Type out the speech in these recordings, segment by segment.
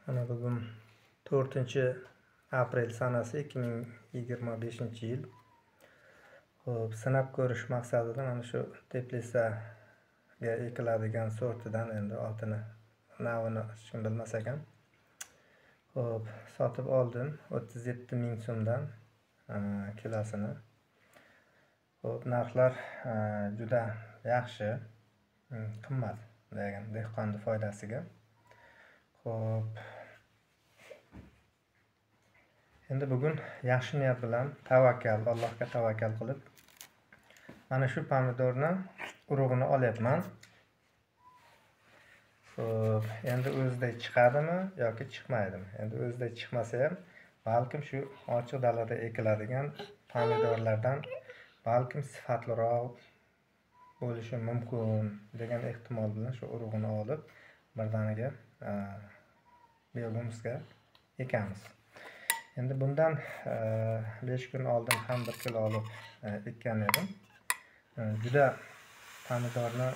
Ana bugun 4-aprel sanasi 2025-yil. Xo'p, sinab ko'rish maqsadida mana shu teplisaga ekiladigan sortidan endi oltini navini hech kim bilmas ekan. Xo'p, sotib oldim 37 ming so'mdan kilosini. Xo'p, narxlar juda yaxshi, qimmat degan dehqonning foydasiga. Xo'p. Endi bugun yaxshi niyat bilan Allohga tavakkal qilib mana shu pomidorni urug'ini olyapman. Xo'p, endi o'zidek chiqadimi yoki chiqmaydimi? Endi o'zidek chiqmasa ham, balkim shu ochiq dalada ekiladigan pomidorlardan balkim sifatliroq bo'lishi mumkin degan ehtimol bilan shu urug'ini olib birdaniga biogumsga ekamiz. Endi bundan 5 kun oldin ham 1 kilo olib ekkan edim. Juda pomidorni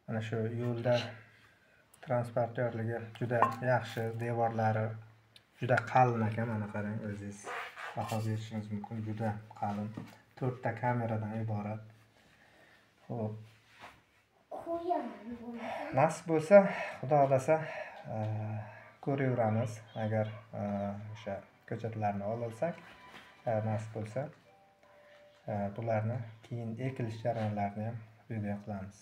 mana shu yo'lda transportyorligi juda yaxshi, devorlari juda qalin ekan. Mana qarang, o'zingiz baho berishingiz mumkin. Juda qalin. 4 ta kameradan iborat. Xo'p. Nasib bo'lsa, Xudo xolasa ko'raveramiz. Agar o'sha ko'chatlarni olsak, nasib bo'lsa, bularni keyin ekilish jarayonlarini ham video qilamiz.